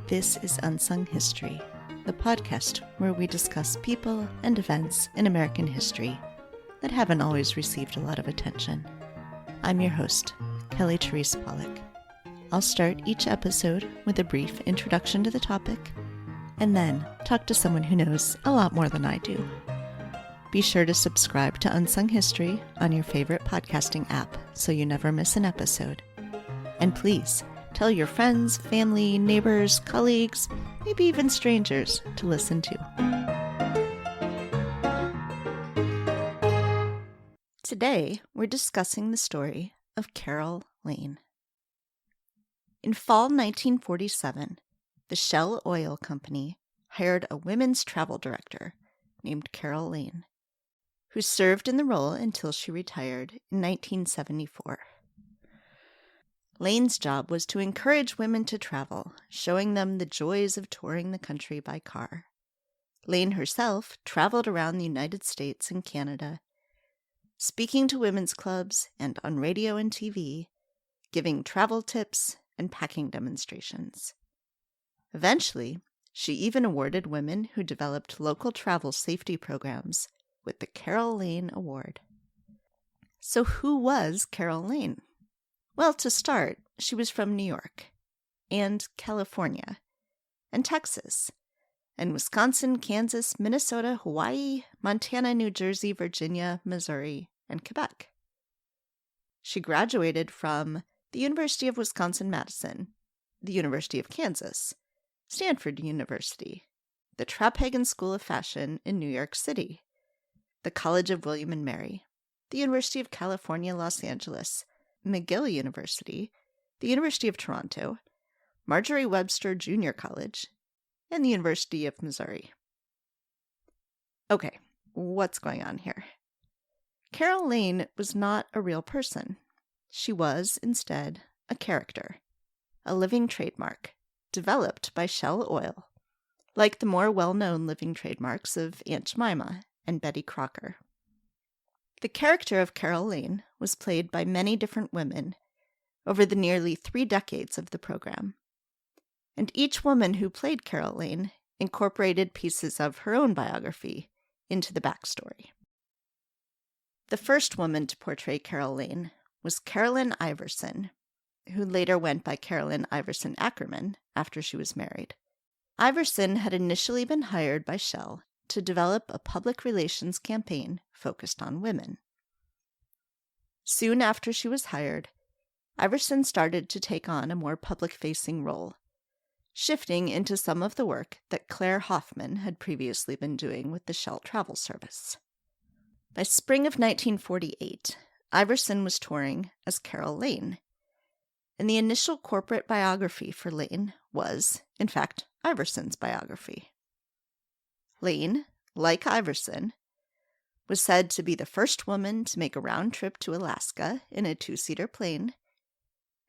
This is Unsung History, the podcast where we discuss people and events in American history that haven't always received a lot of attention. I'm your host, Kelly Therese Pollock. I'll start each episode with a brief introduction to the topic, and then talk to someone who knows a lot more than I do. Be sure to subscribe to Unsung History on your favorite podcasting app so you never miss an episode. And please, tell your friends, family, neighbors, colleagues, maybe even strangers to listen to. Today, we're discussing the story of Carol Lane. In fall 1947, the Shell Oil Company hired a women's travel director named Carol Lane, who served in the role until she retired in 1974. Lane's job was to encourage women to travel, showing them the joys of touring the country by car. Lane herself traveled around the United States and Canada, speaking to women's clubs and on radio and TV, giving travel tips and packing demonstrations. Eventually, she even awarded women who developed local travel safety programs with the Carol Lane Award. So who was Carol Lane? Well, to start, she was from New York, and California, and Texas, and Wisconsin, Kansas, Minnesota, Hawaii, Montana, New Jersey, Virginia, Missouri, and Quebec. She graduated from the University of Wisconsin-Madison, the University of Kansas, Stanford University, the Trapphagen School of Fashion in New York City, the College of William and Mary, the University of California, Los Angeles, McGill University, the University of Toronto, Marjorie Webster Junior College, and the University of Missouri. Okay, what's going on here? Carol Lane was not a real person. She was, instead, a character, a living trademark, developed by Shell Oil, like the more well-known living trademarks of Aunt Jemima and Betty Crocker. The character of Carol Lane was played by many different women over the nearly 3 decades of the program, and each woman who played Carol Lane incorporated pieces of her own biography into the backstory. The first woman to portray Carol Lane was Carolyn Iverson, who later went by Carolyn Iverson Ackerman after she was married. Iverson had initially been hired by Shell to develop a public relations campaign focused on women. Soon after she was hired, Iverson started to take on a more public-facing role, shifting into some of the work that Claire Hoffman had previously been doing with the Shell Travel Service. By spring of 1948, Iverson was touring as Carol Lane, and the initial corporate biography for Lane was, in fact, Iverson's biography. Lane, like Iverson, was said to be the first woman to make a round trip to Alaska in a 2-seater plane,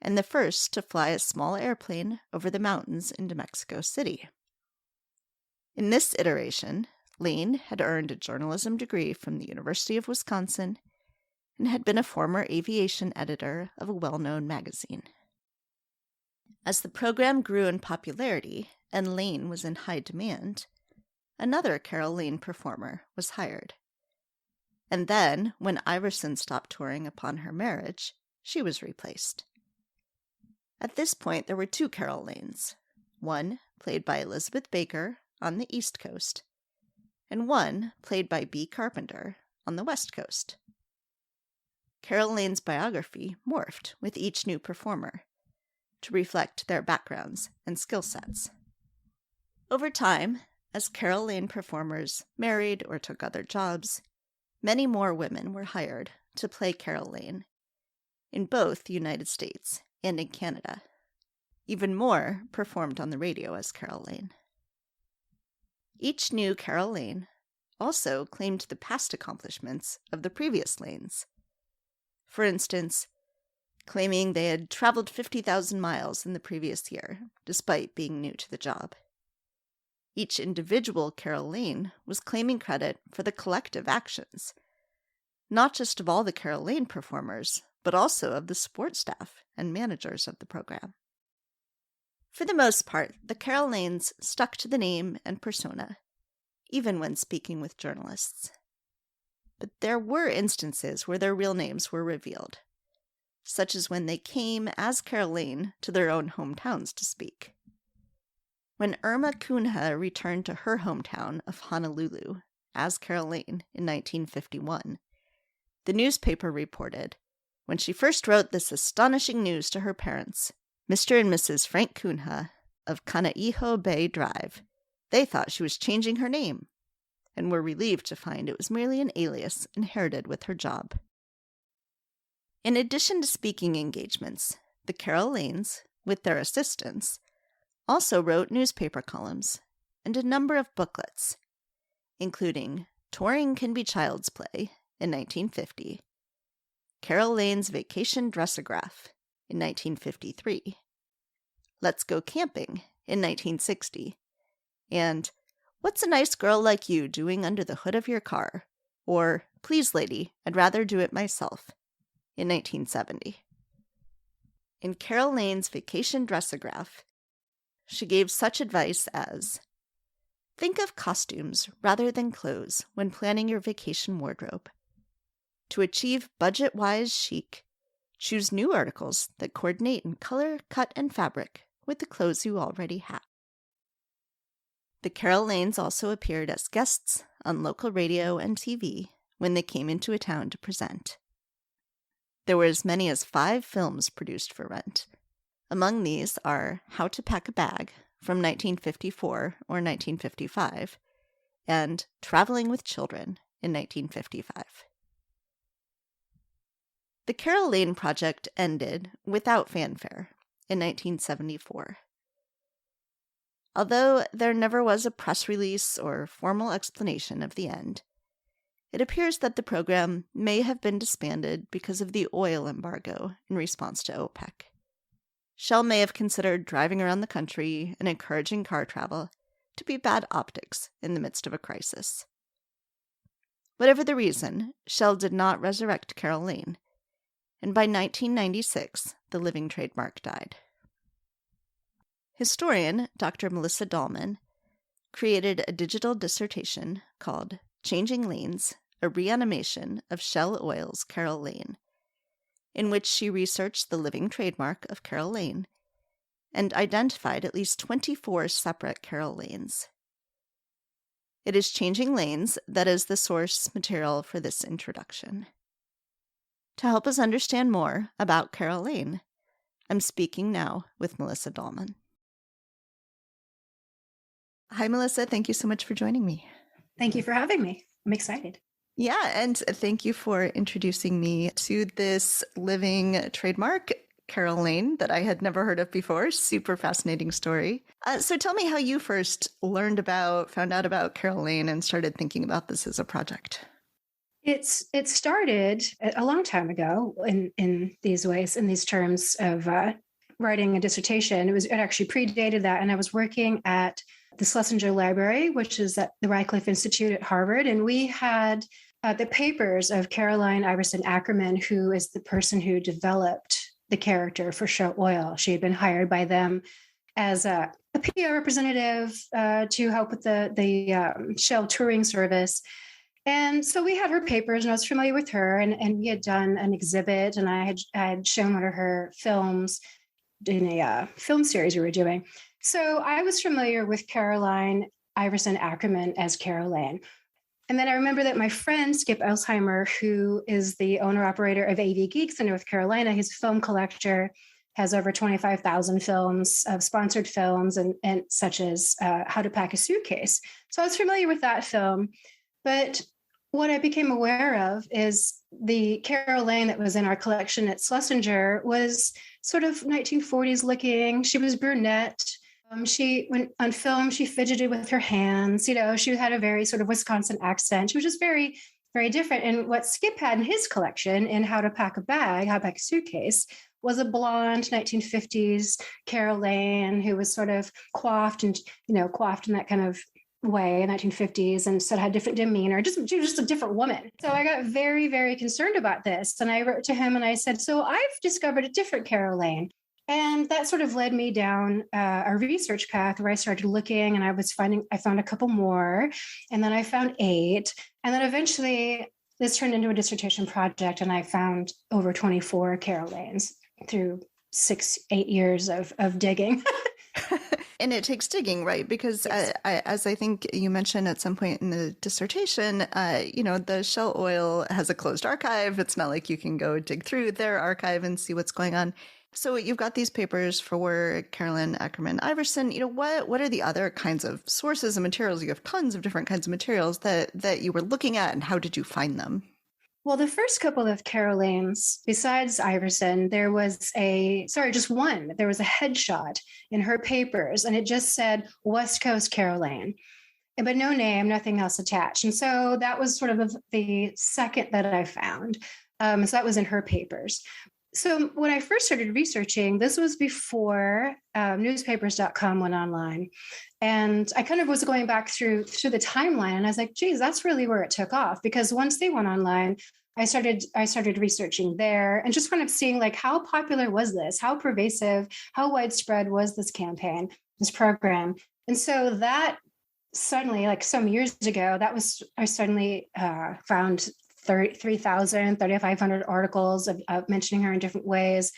and the first to fly a small airplane over the mountains into Mexico City. In this iteration, Lane had earned a journalism degree from the University of Wisconsin and had been a former aviation editor of a well-known magazine. As the program grew in popularity and Lane was in high demand, another Carol Lane performer was hired. And then, when Iverson stopped touring upon her marriage, she was replaced. At this point, there were 2 Carol Lanes, one played by Elizabeth Baker on the East Coast, and one played by Bea Carpenter on the West Coast. Carol Lane's biography morphed with each new performer to reflect their backgrounds and skill sets. Over time, as Carol Lane performers married or took other jobs, many more women were hired to play Carol Lane in both the United States and in Canada. Even more performed on the radio as Carol Lane. Each new Carol Lane also claimed the past accomplishments of the previous Lanes. For instance, claiming they had traveled 50,000 miles in the previous year, despite being new to the job. Each individual Carol Lane was claiming credit for the collective actions, not just of all the Carol Lane performers, but also of the support staff and managers of the program. For the most part, the Carol Lanes stuck to the name and persona, even when speaking with journalists. But there were instances where their real names were revealed, such as when they came as Carol Lane to their own hometowns to speak. When Irma Cunha returned to her hometown of Honolulu as Carol Lane in 1951, the newspaper reported, when she first wrote this astonishing news to her parents, Mr. and Mrs. Frank Cunha of Kanaiho Bay Drive, they thought she was changing her name, and were relieved to find it was merely an alias inherited with her job. In addition to speaking engagements, the Carol Lanes, with their assistants, also wrote newspaper columns and a number of booklets, including Touring Can Be Child's Play in 1950, Carol Lane's Vacation Dressograph in 1953, Let's Go Camping in 1960, and What's a Nice Girl Like You Doing Under the Hood of Your Car? Or Please Lady, I'd Rather Do It Myself in 1970. In Carol Lane's Vacation Dressograph, she gave such advice as, think of costumes rather than clothes when planning your vacation wardrobe. To achieve budget-wise chic, choose new articles that coordinate in color, cut, and fabric with the clothes you already have. The Carol Lanes also appeared as guests on local radio and TV when they came into a town to present. There were as many as 5 films produced for rent. Among these are How to Pack a Bag from 1954 or 1955 and Traveling with Children in 1955. The Carol Lane project ended without fanfare in 1974. Although there never was a press release or formal explanation of the end, it appears that the program may have been disbanded because of the oil embargo in response to OPEC. Shell may have considered driving around the country and encouraging car travel to be bad optics in the midst of a crisis. Whatever the reason, Shell did not resurrect Carol Lane, and by 1996, the living trademark died. Historian Dr. Melissa Dollman created a digital dissertation called Changing Lanes, a Reanimation of Shell Oil's Carol Lane, in which she researched the living trademark of Carol Lane and identified at least 24 separate Carol Lanes. It is Changing Lanes that is the source material for this introduction. To help us understand more about Carol Lane, I'm speaking now with Melissa Dollman. Hi, Melissa. Thank you so much for joining me. Thank you for having me. I'm excited. Yeah, and thank you for introducing me to this living trademark, Carol Lane, that I had never heard of before. Super fascinating story. So tell me how you first found out about Carol Lane and started thinking about this as a project. It started a long time ago in these ways, in these terms of writing a dissertation. It actually predated that, and I was working at the Schlesinger Library, which is at the Radcliffe Institute at Harvard, and we had the papers of Caroline Iverson Ackerman, who is the person who developed the character for Shell Oil. She had been hired by them as a PR representative to help with the Shell touring service. And so we had her papers, and I was familiar with her, and we had done an exhibit, and I had shown one of her films in a film series we were doing. So I was familiar with Caroline Iverson Ackerman as Carol Lane. And then I remember that my friend, Skip Elsheimer, who is the owner-operator of AV Geeks in North Carolina, his film collector, has over 25,000 films of sponsored films and such as How to Pack a Suitcase. So I was familiar with that film. But what I became aware of is the Carol Lane that was in our collection at Schlesinger was sort of 1940s looking. She was brunette. When on film, she fidgeted with her hands. You know, she had a very sort of Wisconsin accent. She was just very, very different. And what Skip had in his collection in How to Pack a Bag, How to Pack a Suitcase, was a blonde 1950s Carol Lane who was sort of coiffed in that kind of way in 1950s and said had different demeanor. She was just a different woman. So I got very, very concerned about this. And I wrote to him and I said, so I've discovered a different Carol Lane. And that sort of led me down a research path where I started looking, and I found a couple more, and then I found 8. And then eventually this turned into a dissertation project, and I found over 24 Carol Lanes through 8 years of digging. And it takes digging, right? Because Yes. as I think you mentioned at some point in the dissertation, the Shell Oil has a closed archive. It's not like you can go dig through their archive and see what's going on. So you've got these papers for Carolyn Ackerman Iverson. What are the other kinds of sources and materials? You have tons of different kinds of materials that you were looking at, and how did you find them? Well, the first couple of Carol Lanes, besides Iverson, there was just one. There was a headshot in her papers, and it just said West Coast Carol Lane, but no name, nothing else attached. And so that was sort of the second that I found. So that was in her papers. So when I first started researching, this was before newspapers.com went online. And I kind of was going back through the timeline, and I was like, geez, that's really where it took off. Because once they went online, I started researching there and just kind of seeing like, how popular was this? How pervasive, how widespread was this campaign, this program? And so that suddenly, like some years ago, I suddenly found 3,500 articles of mentioning her in different ways.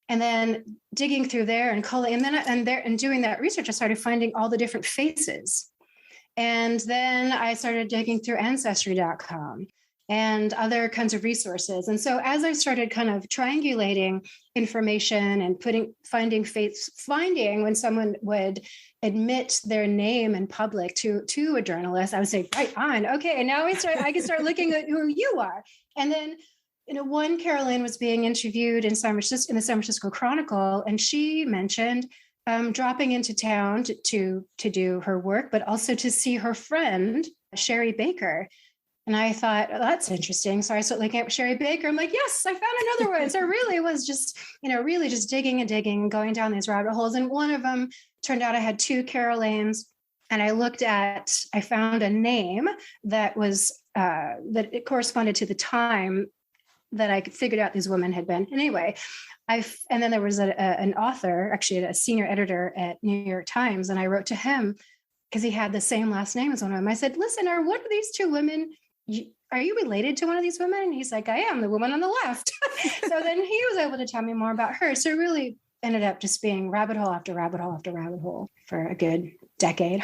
And then digging through there and calling, and doing that research, I started finding all the different faces. And then I started digging through ancestry.com and other kinds of resources. And so as I started kind of triangulating information and finding when someone would admit their name in public to a journalist, I would say, right on. Okay, and now I can start looking at who you are. And then one Carolyn was being interviewed in the San Francisco Chronicle, and she mentioned dropping into town to do her work, but also to see her friend, Sherry Baker. And I thought, oh, that's interesting. So I started looking at Sherry Baker. I'm like, yes, I found another one. So I really was just, really just digging and digging, going down these rabbit holes. And one of them turned out I had 2 Carol Lanes. And I found a name that was, that it corresponded to the time that I figured out these women had been. And anyway, and then there was an author, actually a senior editor at New York Times. And I wrote to him because he had the same last name as one of them. I said, listen, are one of these 2 women, are you related to one of these women? And he's like, I am, the woman on the left. So then he was able to tell me more about her. So it really ended up just being rabbit hole after rabbit hole after rabbit hole for a good decade.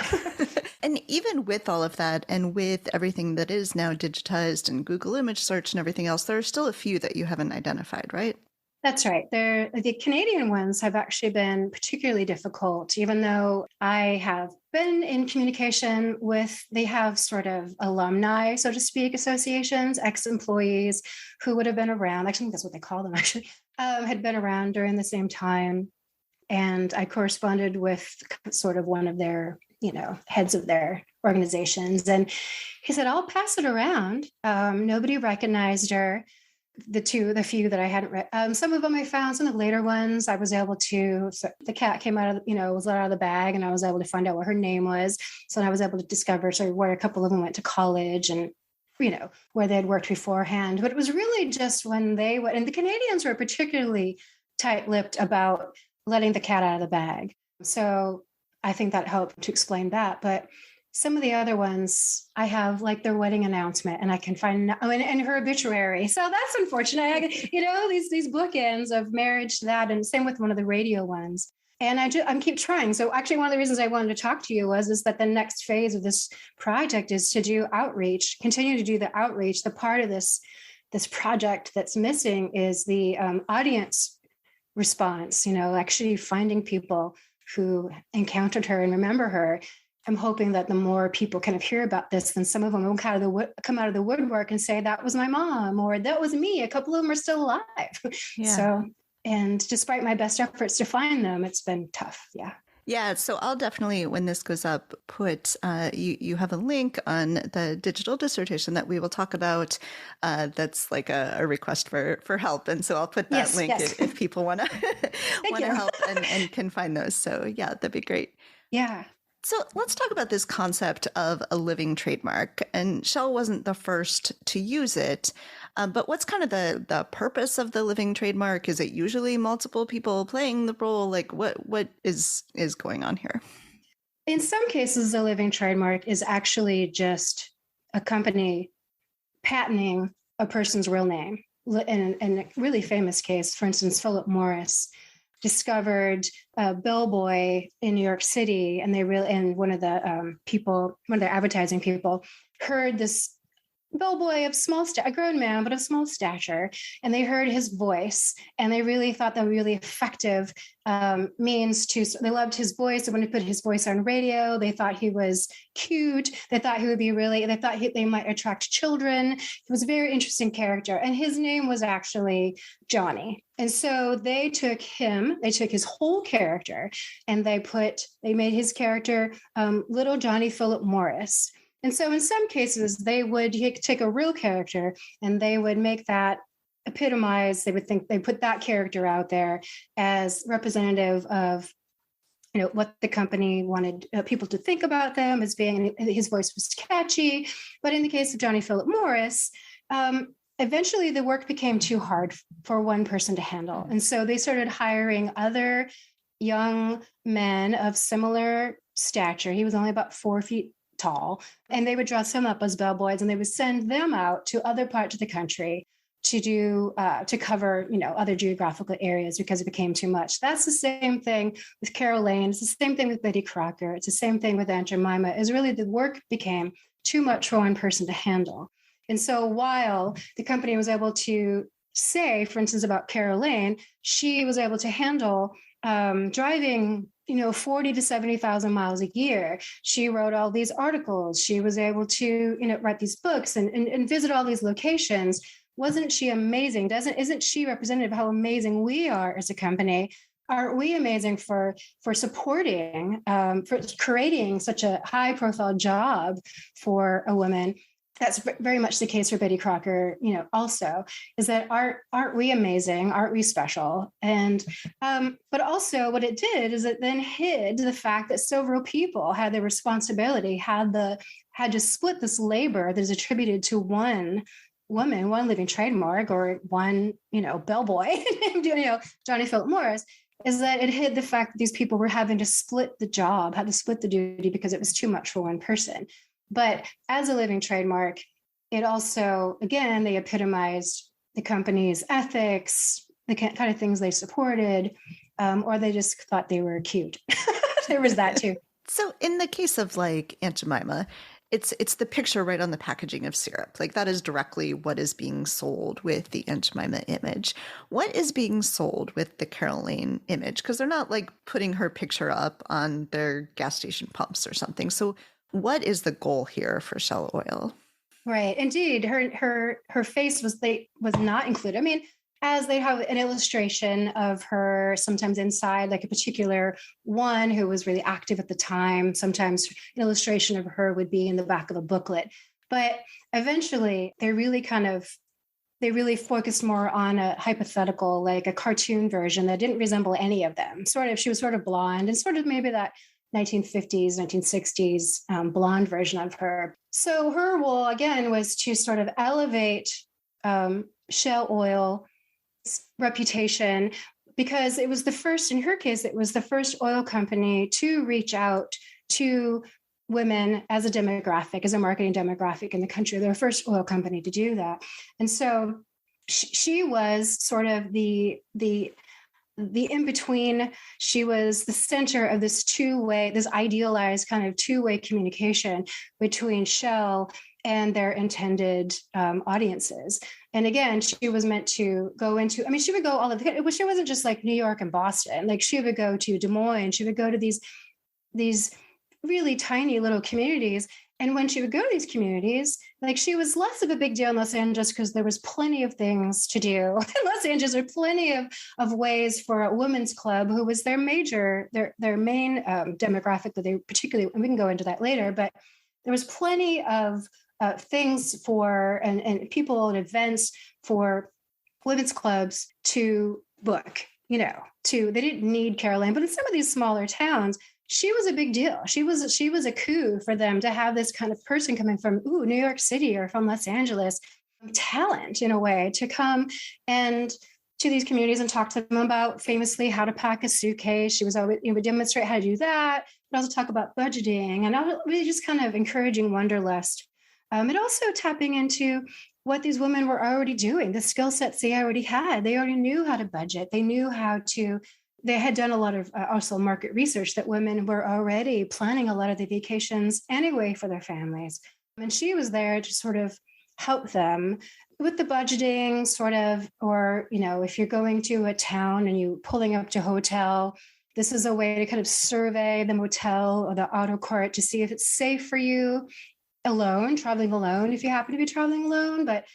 And even with all of that, and with everything that is now digitized and Google image search and everything else, there are still a few that you haven't identified, right? That's right. The Canadian ones have actually been particularly difficult, even though I have been in communication with, they have sort of alumni, so to speak, associations, ex-employees who would have been around. Actually, I think that's what they call them, actually, had been around during the same time. And I corresponded with sort of one of their, heads of their organizations. And he said, I'll pass it around. Nobody recognized her. The few that I hadn't read, some of them I found, some of the later ones I was able to, so the cat came out of, was let out of the bag, and I was able to find out what her name was. So I was able to discover where a couple of them went to college and, where they had worked beforehand. But it was really just when they went, and the Canadians were particularly tight-lipped about letting the cat out of the bag. So I think that helped to explain that. But some of the other ones I have, like their wedding announcement, and I can find, and her obituary. So that's unfortunate. These bookends of marriage, that, and same with one of the radio ones. And I keep trying. So actually, one of the reasons I wanted to talk to you is that the next phase of this project is to do outreach, continue to do the outreach. The part of this project that's missing is the audience response. Actually finding people who encountered her and remember her. I'm hoping that the more people kind of hear about this, then some of them will come out of the woodwork and say, that was my mom, or that was me. A couple of them are still alive. Yeah. So, and despite my best efforts to find them, it's been tough. Yeah. Yeah, so I'll definitely, when this goes up, put, you have a link on the digital dissertation that we will talk about that's like a request for help. And so I'll put that link if people want to help and can find those. So yeah, that'd be great. Yeah. So let's talk about this concept of a living trademark. And Shell wasn't the first to use it. But what's kind of the purpose of the living trademark? Is it usually multiple people playing the role? Like what is going on here? In some cases, a living trademark is actually just a company patenting a person's real name. In a really famous case, for instance, Philip Morris discovered a bellboy in New York City, and one of the advertising people heard this bellboy of a grown man, but of small stature. And they heard his voice, and they really thought that really effective they loved his voice. They wanted to put his voice on radio. They thought he was cute. They thought he would be they might attract children. He was a very interesting character. And his name was actually Johnny. And so they took his whole character, and they made his character little Johnny Philip Morris. And so in some cases, they would take a real character and they would make that epitomize. They put that character out there as representative of, what the company wanted people to think about them as being. His voice was catchy. But in the case of Johnny Philip Morris, eventually the work became too hard for one person to handle. And so they started hiring other young men of similar stature. He was only about 4 feet tall, and they would dress him up as bellboys, and they would send them out to other parts of the country to cover other geographical areas because it became too much. That's the same thing with Carol Lane. It's the same thing with Betty Crocker. It's the same thing with Aunt Jemima. Is really the work became too much for one person to handle. And so while the company was able to say, for instance, about Carol Lane, she was able to handle driving 40 to 70,000 miles a year. She wrote all these articles. She was able to, write these books and visit all these locations. Wasn't she amazing? Isn't she representative of how amazing we are as a company? Aren't we amazing for supporting, for creating such a high profile job for a woman? That's very much the case for Betty Crocker, also, is that aren't we amazing? Aren't we special? And but also what it did is it then hid the fact that several people had the responsibility, had to split this labor that is attributed to one woman, one living trademark, or one, bellboy, Johnny Philip Morris, is that it hid the fact that these people were having to split the job, had to split the duty because it was too much for one person. But as a living trademark, it also, again, they epitomized the company's ethics, the kind of things they supported, or they just thought they were cute. There was that too. So in the case of like Aunt Jemima, it's the picture right on the packaging of syrup. Like that is directly what is being sold with the Aunt Jemima image. What is being sold with the Carol Lane image? Because they're not like putting her picture up on their gas station pumps or something. So what is the goal here for Shell Oil? Right. Indeed, her face was not included. I mean, as they have an illustration of her sometimes inside, like a particular one who was really active at the time. Sometimes an illustration of her would be in the back of a booklet. But eventually, they really focused more on a hypothetical, like a cartoon version that didn't resemble any of them. She was sort of blonde and sort of maybe that 1950s, 1960s blonde version of her. So her role, again, was to sort of elevate Shell Oil's reputation, because it was the first, in her case, it was the first oil company to reach out to women as a demographic, as a marketing demographic in the country. They're the first oil company to do that. And so she was sort of the in-between. She was the center of this idealized kind of two-way communication between Shell and their intended audiences. And again, she was meant to go into, she would go all over the, she wasn't just like New York and Boston. Like she would go to Des Moines, she would go to these really tiny little communities. And when she would go to these communities, like she was less of a big deal in Los Angeles because there was plenty of things to do. In Los Angeles, there were plenty of ways for a women's club, who was their main demographic that they particularly, and we can go into that later, but there was plenty of things for, and people and events for women's clubs to book, they didn't need Carol Lane, but in some of these smaller towns, she was a big deal. She was a coup for them to have this kind of person coming from New York City or from Los Angeles, talent in a way, to come and to these communities and talk to them about famously how to pack a suitcase. She was always, would demonstrate how to do that, but also talk about budgeting and really just kind of encouraging wanderlust. And also tapping into what these women were already doing, the skill sets they already had. They already knew how to budget. They knew how to, they had done a lot of also market research that women were already planning a lot of the vacations anyway for their families. And she was there to sort of help them with the budgeting sort of, or, if you're going to a town and you pulling up to a hotel, this is a way to kind of survey the motel or the auto court to see if it's safe for you traveling alone, if you happen to be traveling alone, but,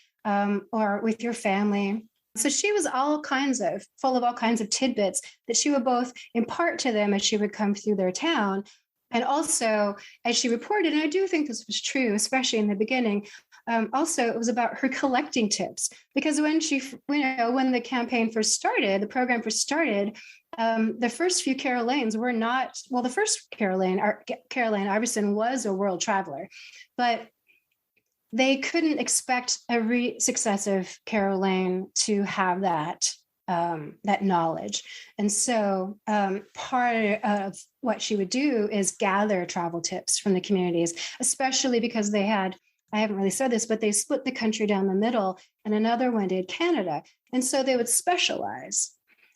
or with your family. So she was full of all kinds of tidbits that she would both impart to them as she would come through their town. And also, as she reported, and I do think this was true, especially in the beginning, also, it was about her collecting tips, because when when the campaign first started, the program first started, the first few Carol Lanes were not, well, the first Caroline Iverson was a world traveler, but they couldn't expect every successive Carol Lane to have that knowledge. And so part of what she would do is gather travel tips from the communities, especially because they had, I haven't really said this, but they split the country down the middle, and another one did Canada. And so they would specialize.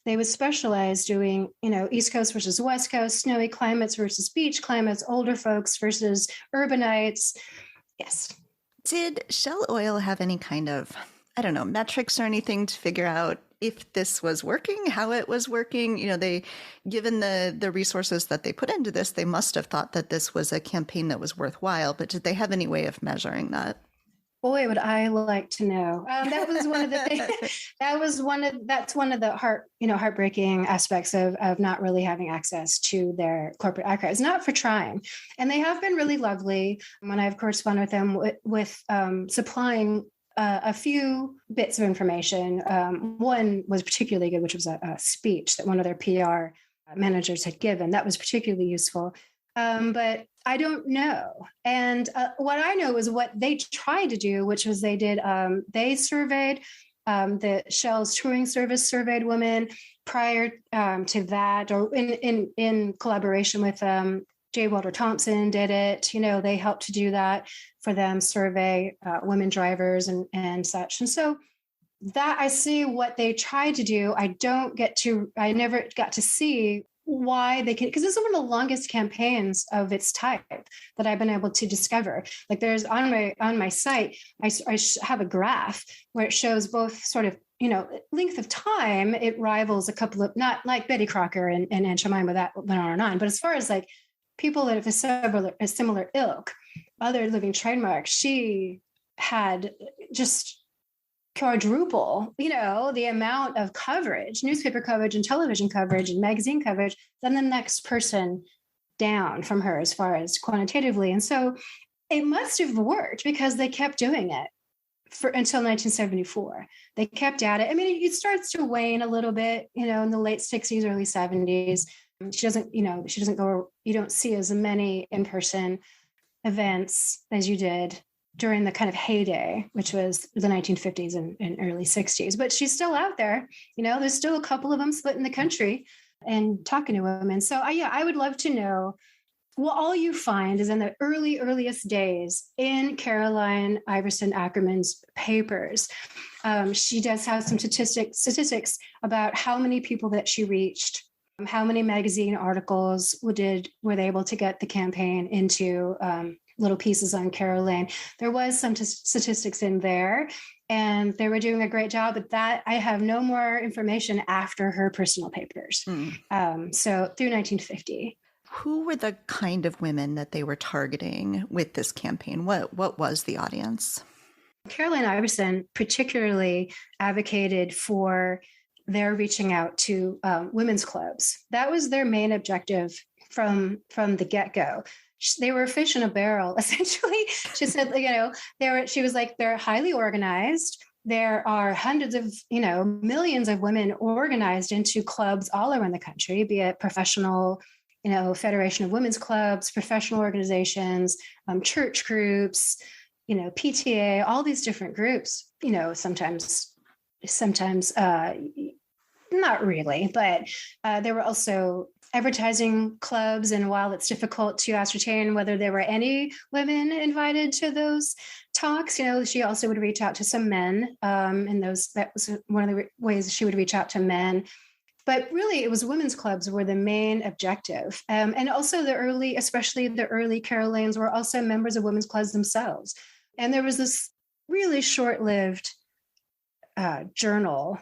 They would specialize doing, East Coast versus West Coast, snowy climates versus beach climates, older folks versus urbanites. Yes. Did Shell Oil have any kind of, metrics or anything to figure out if this was working, how it was working? They, given the resources that they put into this, they must have thought that this was a campaign that was worthwhile, but did they have any way of measuring that? Boy, would I like to know. That was one of the things. That's one of the heartbreaking aspects of not really having access to their corporate archives. Not for trying, and they have been really lovely when I've corresponded with them with supplying a few bits of information. One was particularly good, which was a speech that one of their PR managers had given. That was particularly useful. But I don't know. And what I know is what they tried to do, which was they surveyed the Shell's touring service surveyed women prior to that, or in collaboration with J. Walter Thompson did it. They helped to do that for them, survey women drivers and such. And so that I see what they tried to do. I never got to see why they can, because this is one of the longest campaigns of its type that I've been able to discover. Like there's on my site, I have a graph where it shows both sort of, length of time. It rivals a couple of, not like Betty Crocker and Aunt Jemima, that went on and on. But as far as like people that have a similar ilk, other living trademarks, she had just quadruple, the amount of coverage, newspaper coverage and television coverage and magazine coverage than the next person down from her as far as quantitatively. And so it must have worked because they kept doing it until 1974. They kept at it. I mean, it starts to wane a little bit, in the late 60s, early 70s. She doesn't go, you don't see as many in-person events as you did during the kind of heyday, which was the 1950s and early 60s. But she's still out there. There's still a couple of them splitting the country and talking to women. So I would love to know what all you find is in the earliest days in Caroline Iverson Ackerman's papers. She does have some statistics about how many people that she reached, how many magazine articles were they able to get the campaign into, little pieces on Caroline. There was some statistics in there, and they were doing a great job. But that I have no more information after her personal papers. So through 1950. Who were the kind of women that they were targeting with this campaign? What was the audience? Caroline Iverson particularly advocated for their reaching out to women's clubs. That was their main objective from the get-go. They were a fish in a barrel, essentially. She said, she was like, they're highly organized. There are hundreds of, millions of women organized into clubs all around the country, be it professional, Federation of Women's Clubs, professional organizations, church groups, PTA, all these different groups, sometimes not really, but there were also advertising clubs. And while it's difficult to ascertain whether there were any women invited to those talks, she also would reach out to some men. And that was one of the ways she would reach out to men. But really, it was women's clubs were the main objective. And also especially the early Carol Lanes were also members of women's clubs themselves. And there was this really short-lived journal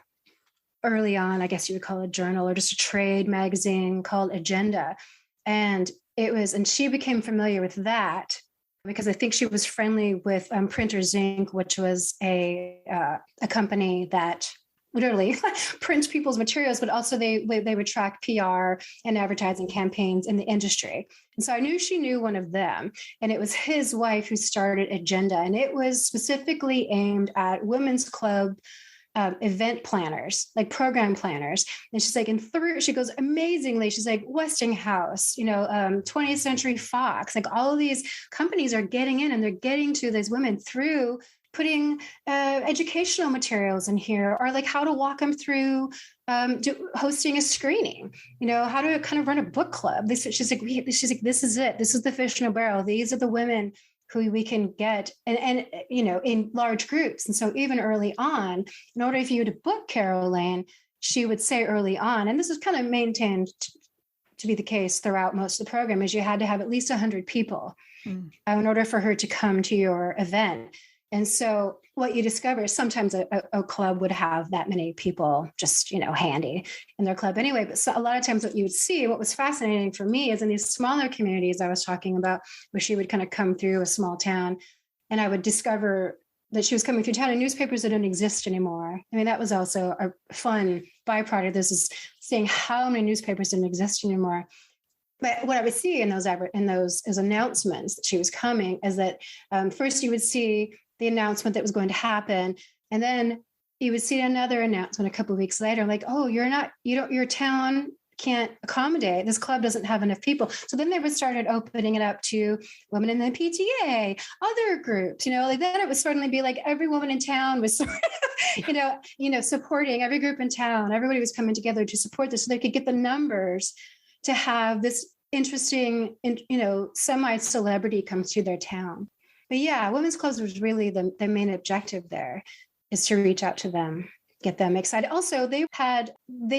early on, I guess you would call it a journal or just a trade magazine called Agenda. And she became familiar with that because I think she was friendly with Printers Inc., which was a company that literally prints people's materials, but also they would track PR and advertising campaigns in the industry. And so I knew she knew one of them, and it was his wife who started Agenda. And it was specifically aimed at women's club event planners, like program planners. And she's like, she goes amazingly. She's like Westinghouse, 20th Century Fox, like all of these companies are getting in and they're getting to these women through putting educational materials in here, or like how to walk them through hosting a screening, how to kind of run a book club. She's like, this is it. This is the fish in a barrel. These are the women who we can get and in large groups. And so even early on, in order for you to book Carol Lane, she would say early on, and this is kind of maintained to be the case throughout most of the program, is you had to have at least 100 people in order for her to come to your event. And so what you discover is sometimes a club would have that many people just, handy in their club anyway. But so a lot of times what you would see, what was fascinating for me is in these smaller communities I was talking about, where she would kind of come through a small town, and I would discover that she was coming through town in newspapers that don't exist anymore. I mean, that was also a fun byproduct of this, is seeing how many newspapers didn't exist anymore. But what I would see in those as announcements that she was coming is that first you would see the announcement that was going to happen, and then you would see another announcement a couple of weeks later, like, oh, your town can't accommodate, this club doesn't have enough people. So then they would started opening it up to women in the PTA, other groups, like then it would suddenly be like every woman in town was sort of, supporting every group in town. Everybody was coming together to support this so they could get the numbers to have this interesting, semi-celebrity come to their town. But yeah, women's clubs was really the main objective there, is to reach out to them, get them excited. Also, they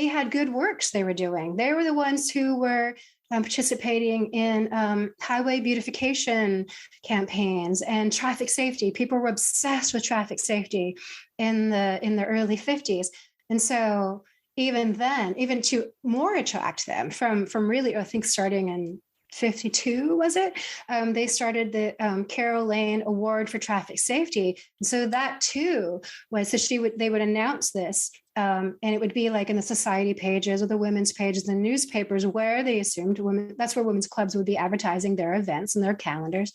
had good works they were doing. They were the ones who were participating in highway beautification campaigns and traffic safety. People were obsessed with traffic safety in the early 50s. And so even then, even to more attract them from really, I think starting in 52, was it? They started the Carol Lane Award for Traffic Safety. And so that too was, so they would announce this, and it would be like in the society pages or the women's pages, the newspapers, where they assumed women, that's where women's clubs would be advertising their events and their calendars.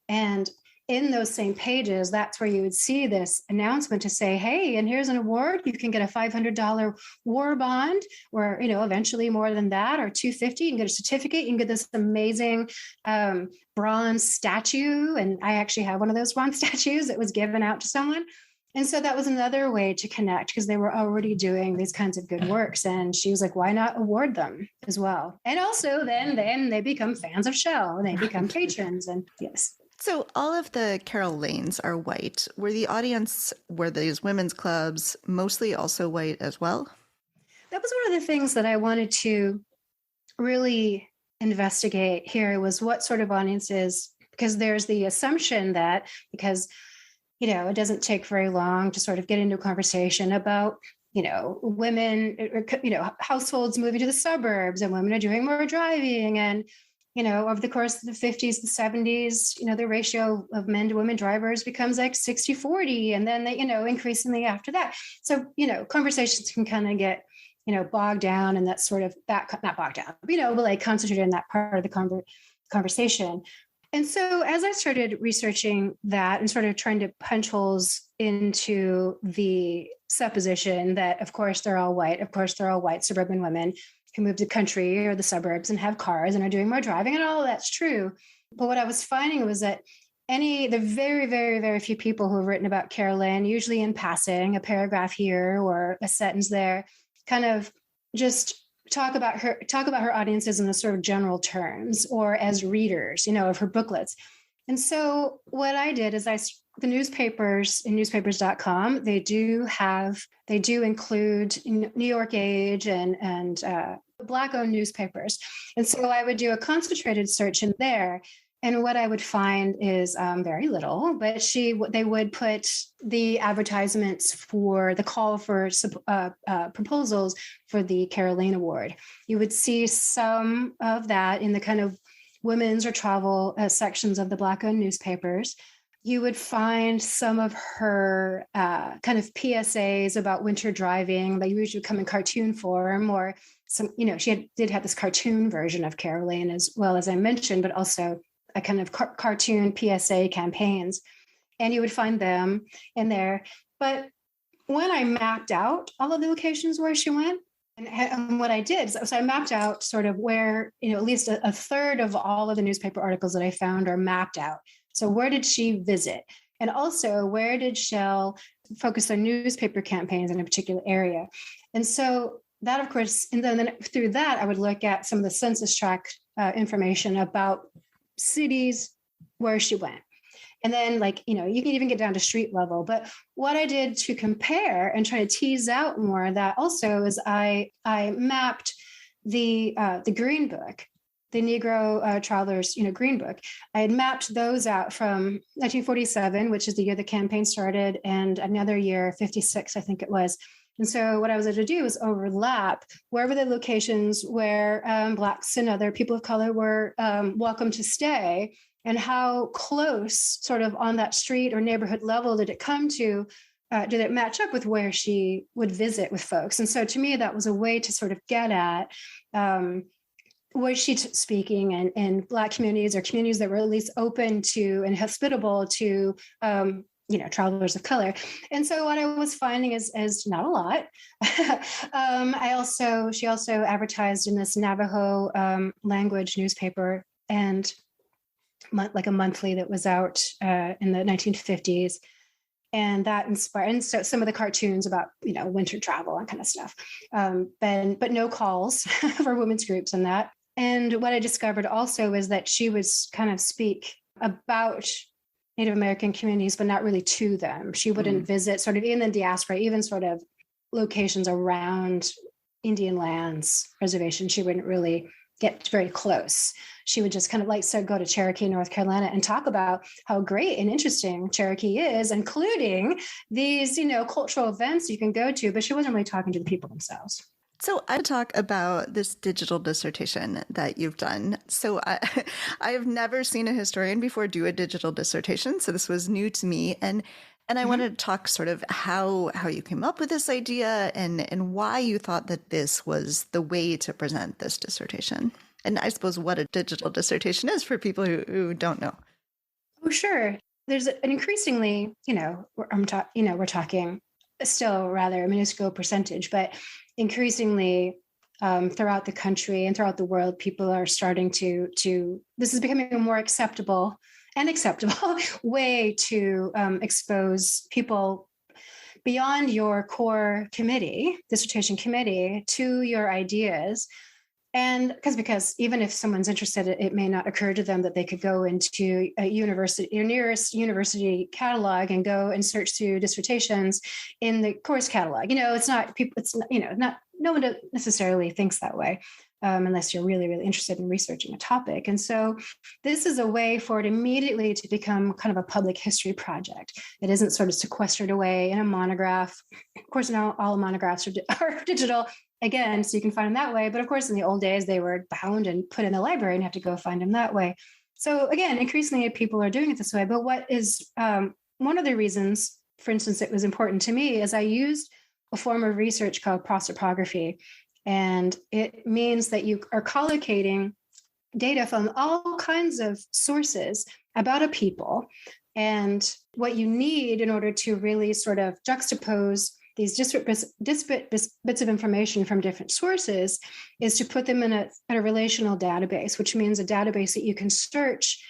And in those same pages, that's where you would see this announcement to say, hey, and here's an award. You can get a $500 war bond, or, eventually more than that, or $250. You can get a certificate. You can get this amazing bronze statue. And I actually have one of those bronze statues that was given out to someone. And so that was another way to connect, because they were already doing these kinds of good works. And she was like, why not award them as well? And also then they become fans of Shell, and they become patrons. And yes. So all of the Carol Lanes are white. Were these women's clubs mostly also white as well? That was one of the things that I wanted to really investigate here, was what sort of audiences, because there's the assumption that because, it doesn't take very long to sort of get into a conversation about, women, households moving to the suburbs, and women are doing more driving, and over the course of the 50s, the 70s, the ratio of men to women drivers becomes like 60-40. And then they, increasingly after that. So, conversations can kind of get, bogged down in that sort of not bogged down, but like concentrated in that part of the conversation. And so as I started researching that and sort of trying to punch holes into the supposition that, of course, they're all white suburban women who move to the country or the suburbs and have cars and are doing more driving, and all of that's true. But what I was finding was that the very, very, very few people who have written about Carol Lane, usually in passing, a paragraph here or a sentence there, kind of just talk about her audiences in the sort of general terms or as readers, of her booklets. And so what I did is the newspapers in newspapers.com, they do include New York Age and Black-owned newspapers. And so I would do a concentrated search in there. And what I would find is very little, but they would put the advertisements for the call for proposals for the Carol Lane Award. You would see some of that in the kind of women's or travel sections of the Black-owned newspapers. You would find some of her kind of PSAs about winter driving. They usually come in cartoon form, or some, she did have this cartoon version of Carol Lane as well, as I mentioned, but also a kind of cartoon PSA campaigns. And you would find them in there. But when I mapped out all of the locations where she went, and what I did, so I mapped out sort of where, at least a third of all of the newspaper articles that I found are mapped out. So where did she visit? And also, where did Shell focus their newspaper campaigns in a particular area? And so that, of course, and then through that, I would look at some of the census tract information about cities where she went. And then, you can even get down to street level. But what I did to compare and try to tease out more of that also is I mapped the Green Book, the Negro Travelers, Green Book. I had mapped those out from 1947, which is the year the campaign started, and another year, 56, I think it was. And so what I was able to do was overlap wherever the locations where Blacks and other people of color were welcome to stay, and how close sort of on that street or neighborhood level did it come to, did it match up with where she would visit with folks? And so to me, that was a way to sort of get at, was she speaking in Black communities or communities that were at least open to and hospitable to travelers of color. And so what I was finding is not a lot. She also advertised in this Navajo language newspaper, and like a monthly that was out in the 1950s. And that inspired, and so some of the cartoons about, winter travel and kind of stuff. But no calls for women's groups and that. And what I discovered also is that she would kind of speak about Native American communities, but not really to them. She wouldn't visit sort of in the diaspora, even sort of locations around Indian lands, reservations. She wouldn't really get very close. She would just kind of go to Cherokee, North Carolina, and talk about how great and interesting Cherokee is, including these, cultural events you can go to, but she wasn't really talking to the people themselves. So I talk about this digital dissertation that you've done. So I have never seen a historian before do a digital dissertation. So this was new to me. And I wanted to talk sort of how you came up with this idea and why you thought that this was the way to present this dissertation. And I suppose what a digital dissertation is for people who don't know. Oh, sure. There's an increasingly, we're talking still rather a minuscule percentage, but increasingly throughout the country and throughout the world, people are starting to this is becoming a more acceptable way to expose people beyond your core dissertation committee, to your ideas. And because even if someone's interested, it may not occur to them that they could go into a university, your nearest university catalog, and go and search through dissertations in the course catalog. It's not people. It's not no one necessarily thinks that way, unless you're really, really interested in researching a topic. And so this is a way for it immediately to become kind of a public history project. It isn't sort of sequestered away in a monograph. Of course, now all monographs are digital. Again, so you can find them that way. But of course, in the old days, they were bound and put in the library and have to go find them that way. So again, increasingly people are doing it this way. But what is one of the reasons, for instance, it was important to me is I used a form of research called prosopography. And it means that you are collocating data from all kinds of sources about a people. And what you need in order to really sort of juxtapose these disparate bits of information from different sources is to put them in a relational database, which means a database that you can search,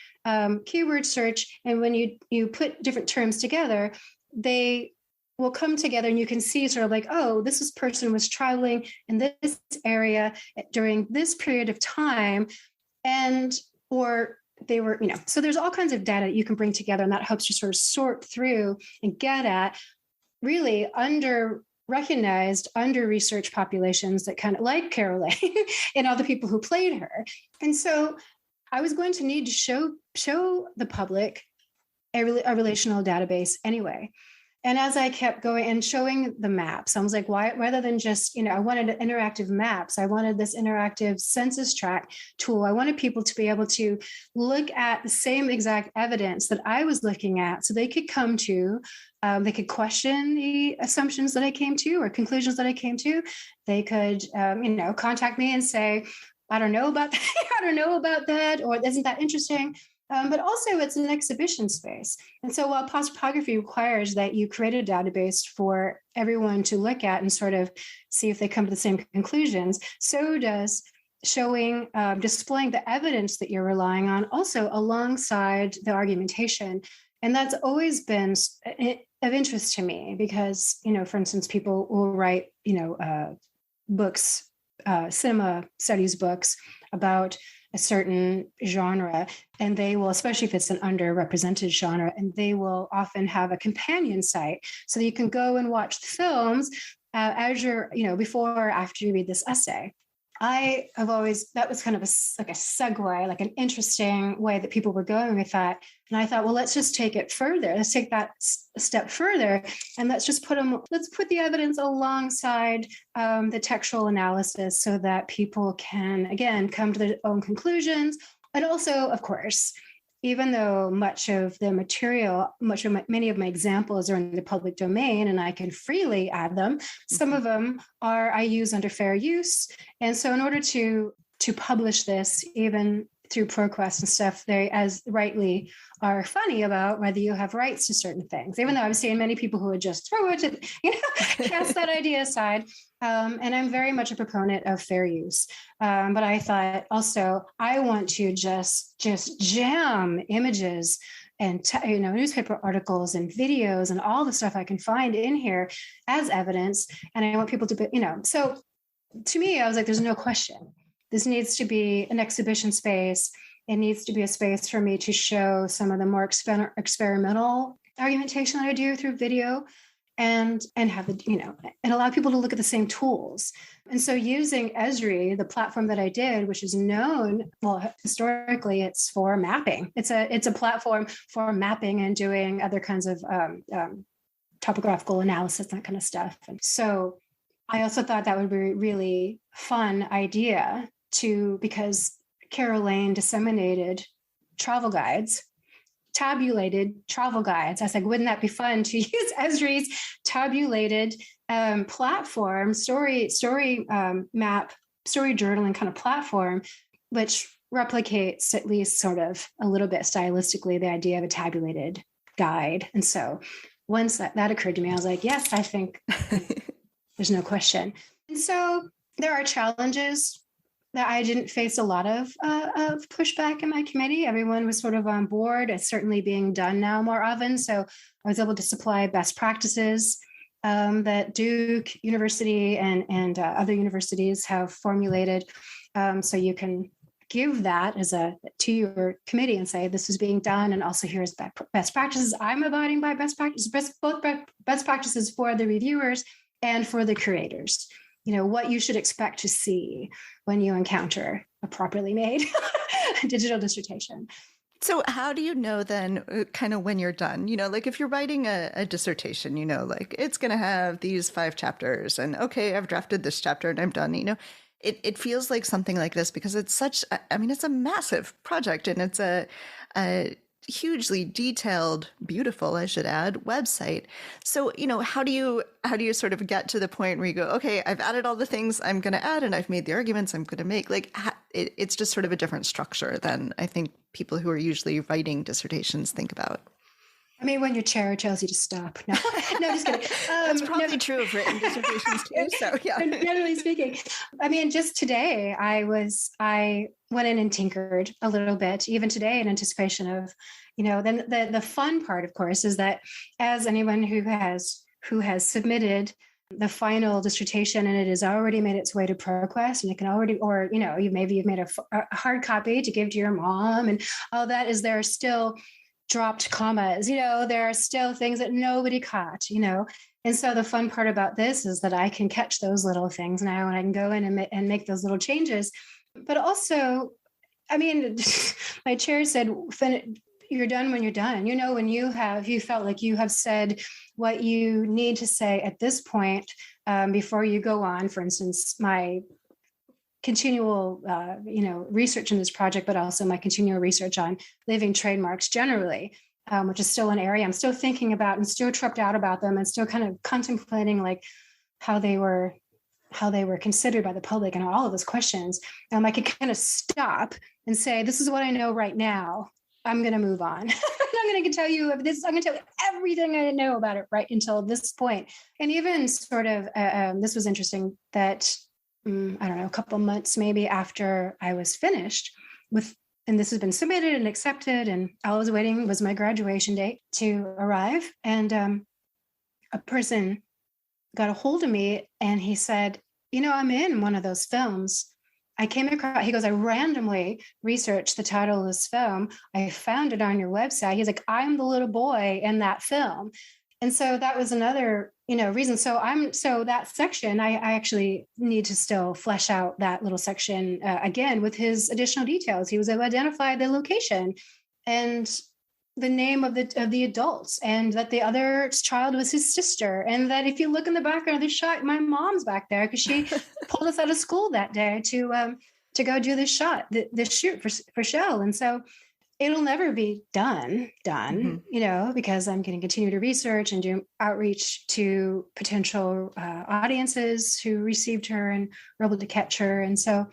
keyword search. And when you put different terms together, they will come together and you can see sort of like, oh, this person was traveling in this area during this period of time. Or they were, so there's all kinds of data that you can bring together, and that helps you sort of sort through and get at really under-recognized, under-researched populations that kind of like Carol Lane and all the people who played her. And so I was going to need to show the public a relational database anyway. And as I kept going and showing the maps, I was like, why, rather than just, I wanted interactive maps, I wanted this interactive census tract tool. I wanted people to be able to look at the same exact evidence that I was looking at, so they could come to, they could question the assumptions that I came to or conclusions that I came to. They could, contact me and say, I don't know about that. I don't know about that. Or isn't that interesting? But also it's an exhibition space. And so while postopography requires that you create a database for everyone to look at and sort of see if they come to the same conclusions, so does showing, displaying the evidence that you're relying on also alongside the argumentation. And that's always been of interest to me because, for instance, people will write, books, cinema studies books about a certain genre, and they will, especially if it's an underrepresented genre, and they will often have a companion site so that you can go and watch the films as you're, before or after you read this essay. I have always, that was kind of like a segue, like an interesting way that people were going with that. And I thought, well, let's just take it further. Let's take that a step further. And let's put the evidence alongside the textual analysis so that people can, again, come to their own conclusions. And also, of course, even though much of the material, many of my examples are in the public domain and I can freely add them, some of them I use under fair use. And so in order to publish this, even through ProQuest and stuff, they, as rightly, are funny about whether you have rights to certain things, even though I'm seeing many people who would just throw it, cast that idea aside. And I'm very much a proponent of fair use. But I thought also, I want to just jam images and, newspaper articles and videos and all the stuff I can find in here as evidence. And I want people to be, so to me, I was like, there's no question. This needs to be an exhibition space. It needs to be a space for me to show some of the more experimental argumentation that I do through video and have and allow people to look at the same tools. And so using Esri, the platform that I did, which is known, well, historically it's for mapping. It's a platform for mapping and doing other kinds of topographical analysis, that kind of stuff. And so I also thought that would be a really fun idea because Carol Lane disseminated travel guides, tabulated travel guides. I was like, wouldn't that be fun to use Esri's tabulated platform, story map, story journaling kind of platform, which replicates at least sort of a little bit stylistically the idea of a tabulated guide. And so once that occurred to me, I was like, yes, I think there's no question. And so there are challenges that I didn't face a lot of pushback in my committee. Everyone was sort of on board. It's certainly being done now more often. So I was able to supply best practices that Duke University and other universities have formulated. So you can give that to your committee and say, this is being done. And also here's best practices. I'm abiding by best practices, both best practices for the reviewers and for the curators. What you should expect to see when you encounter a properly made digital dissertation. So how do you know then kind of when you're done? Like if you're writing a dissertation, like it's going to have these 5 chapters and okay, I've drafted this chapter and I'm done, It feels like something like this because it's it's a massive project and it's a hugely detailed, beautiful, I should add, website. So, how do you sort of get to the point where you go, okay, I've added all the things I'm going to add and I've made the arguments I'm going to make. Like it's just sort of a different structure than I think people who are usually writing dissertations think about. I mean, when your chair tells you to stop. No, no, just kidding. That's probably true of written dissertations too. So yeah. Generally speaking, I mean, just today I went in and tinkered a little bit, even today, in anticipation of, then the fun part, of course, is that as anyone who has submitted the final dissertation and it has already made its way to ProQuest, and it can already, or you've made a hard copy to give to your mom, and all that, is there still dropped commas, there are still things that nobody caught, and so the fun part about this is that I can catch those little things now, and I can go in and make those little changes. But also, I mean, my chair said, you're done when you're done. When you felt like you have said what you need to say at this point, before you go on. For instance, my continual, research in this project, but also my continual research on living trademarks generally, which is still an area I'm still thinking about and still tripped out about them, and still kind of contemplating like how they were considered by the public and all of those questions. I could kind of stop and say, this is what I know right now. I'm going to move on. I'm going to tell you this. I'm going to tell you everything I know about it right until this point. And even sort of, this was interesting that, I don't know, a couple months maybe after I was finished with, and this has been submitted and accepted, and all I was waiting was my graduation date to arrive. And a person got a hold of me and he said, I'm in one of those films. I came across, he goes, I randomly researched the title of this film. I found it on your website. He's like, I'm the little boy in that film. And so that was another, reason. So that section, I actually need to still flesh out that little section again with his additional details. He was able to identify the location and the name of the adults, and that the other child was his sister. And that if you look in the background of the shot, my mom's back there because she pulled us out of school that day to go do this shoot for show. And so it'll never be done, because I'm going to continue to research and do outreach to potential audiences who received her and were able to catch her. And so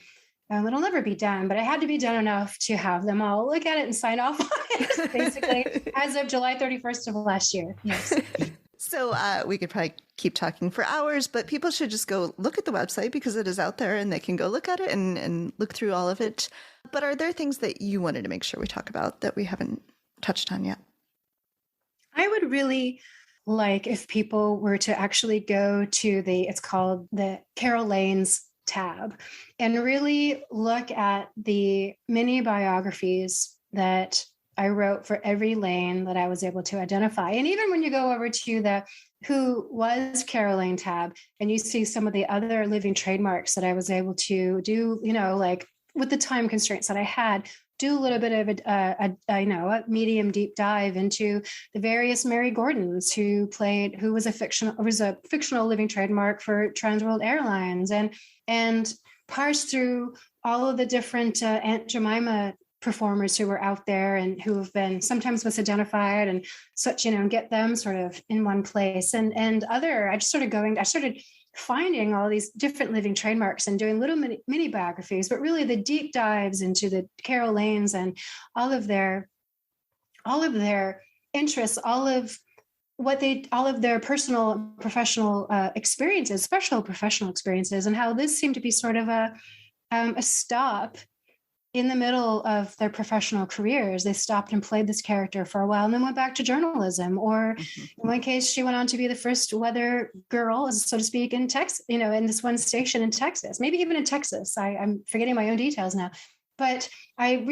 it'll never be done, but it had to be done enough to have them all look at it and sign off on it, basically, as of July 31st of last year. Yes. So we could probably keep talking for hours, but people should just go look at the website because it is out there and they can go look at it and look through all of it. But are there things that you wanted to make sure we talk about that we haven't touched on yet? I would really like if people were to actually go to it's called the Carol Lane's tab, and really look at the mini biographies that I wrote for every lane that I was able to identify. And even when you go over to the Who Was Carol Lane tab, and you see some of the other living trademarks that I was able to do, like with the time constraints that I had, do a little bit of a medium deep dive into the various Mary Gordons who was a fictional living trademark for Trans World Airlines, and parse through all of the different Aunt Jemima performers who were out there and who have been sometimes misidentified and such, and get them sort of in one place. And I started finding all these different living trademarks and doing little mini biographies, but really the deep dives into the Carol Lanes and all of their interests, all of their personal, professional experiences, special professional experiences, and how this seemed to be sort of a stop in the middle of their professional careers. They stopped and played this character for a while and then went back to journalism. Or in one case, she went on to be the first weather girl, so to speak, in Texas, in this one station in Texas, maybe even in Texas. I'm forgetting my own details now. But I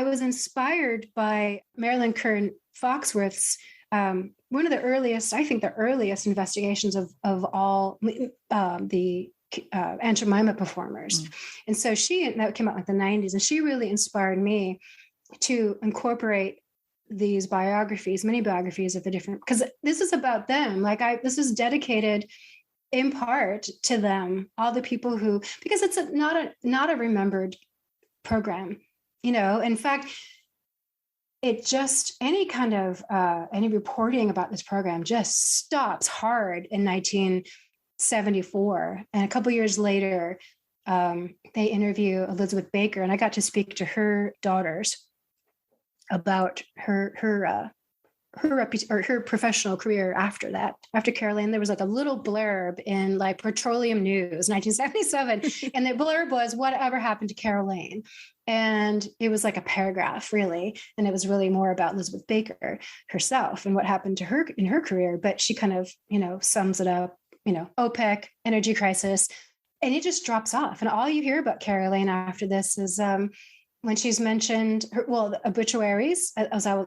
was inspired by Marilyn Kern Foxworth's one of the earliest investigations of all the Aunt Jemima performers. And so that came out in the 90s, and she really inspired me to incorporate these mini biographies of the different, because this is about them. This is dedicated in part to them, all the people who, because it's not a remembered program, in fact, it just, any kind of, any reporting about this program just stops hard in 1974. And a couple years later, they interview Elizabeth Baker, and I got to speak to her daughters about her her professional career after that. After Carol Lane, there was like a little blurb in like Petroleum News, 1977. And the blurb was, whatever happened to Carol Lane? And it was like a paragraph, really. And it was really more about Elizabeth Baker herself and what happened to her in her career. But she kind of, sums it up, OPEC, energy crisis, and it just drops off. And all you hear about Carol Lane after this is when she's mentioned the obituaries, as how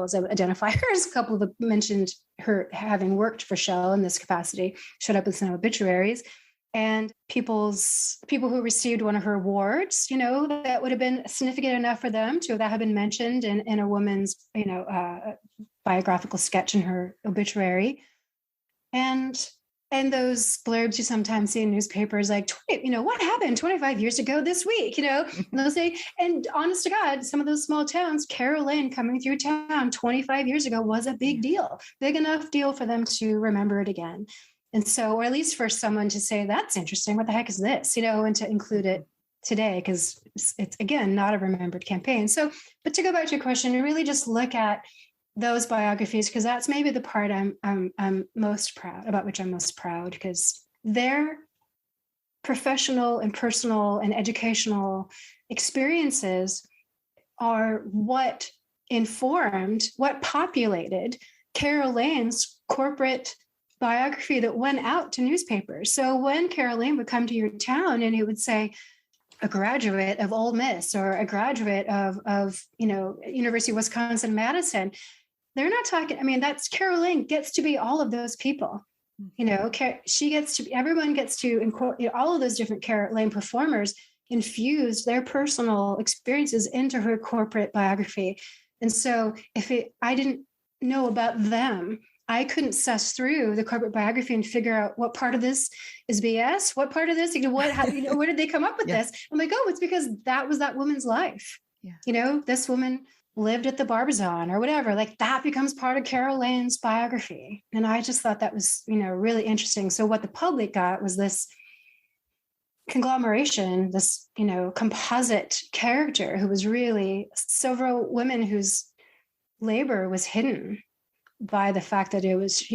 I would identify her, as a couple of them mentioned her having worked for Shell in this capacity, showed up in some obituaries. And people who received one of her awards, that would have been significant enough for them to have been mentioned in a woman's, biographical sketch in her obituary. And those blurbs you sometimes see in newspapers, like, what happened 25 years ago this week, and they'll say, and honest to God, some of those small towns, Carol Lane coming through town 25 years ago was a big deal, big enough deal for them to remember it again. And so, or at least for someone to say, that's interesting, what the heck is this, and to include it today, because it's, again, not a remembered campaign. So, but to go back to your question, and really just look at those biographies, because that's maybe the part I'm most proud about, which I'm most proud, because their professional and personal and educational experiences are what populated Carol Lane's corporate biography that went out to newspapers. So when Carol Lane would come to your town and it would say, a graduate of Ole Miss or a graduate of University of Wisconsin-Madison, they're not talking, that's Carol Lane gets to be all of those people. She gets to, everyone gets to, all of those different Carol Lane performers infused their personal experiences into her corporate biography. And so I didn't know about them, I couldn't suss through the corporate biography and figure out what part of this is BS, what part of this, where did they come up with this? I'm like, it's because that was that woman's life. Yeah. This woman lived at the Barbizon or whatever, like that becomes part of Carol Lane's biography. And I just thought that was, really interesting. So what the public got was this conglomeration, this, composite character who was really several women whose labor was hidden by the fact that it was,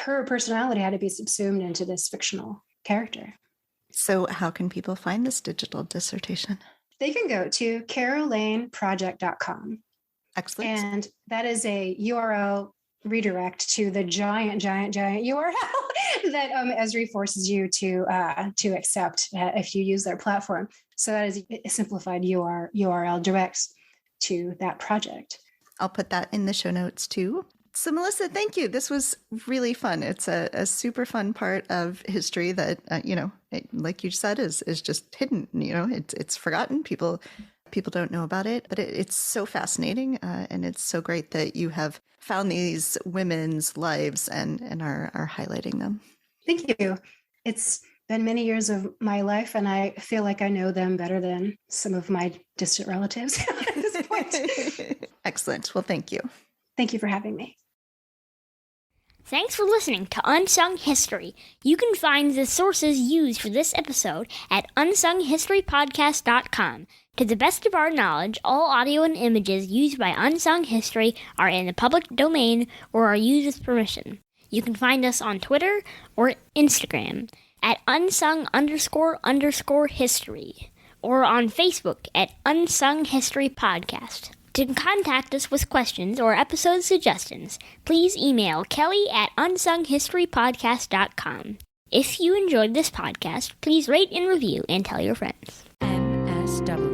her personality had to be subsumed into this fictional character. So how can people find this digital dissertation? They can go to carollaneproject.com. Excellent. And that is a URL redirect to the giant URL that Esri forces you to accept if you use their platform. So that is a simplified URL directs to that project. I'll put that in the show notes too. So Melissa, thank you. This was really fun. It's a super fun part of history that, like you said, is just hidden. It's forgotten. People don't know about it, but it's so fascinating. And it's so great that you have found these women's lives and are highlighting them. Thank you. It's been many years of my life, and I feel like I know them better than some of my distant relatives at this point. Excellent. Well, thank you. Thank you for having me. Thanks for listening to Unsung History. You can find the sources used for this episode at unsunghistorypodcast.com. To the best of our knowledge, all audio and images used by Unsung History are in the public domain or are used with permission. You can find us on Twitter or Instagram at unsung__history or on Facebook at Unsung History Podcast. To contact us with questions or episode suggestions, please email kelly@unsunghistorypodcast.com. If you enjoyed this podcast, please rate and review and tell your friends. MSW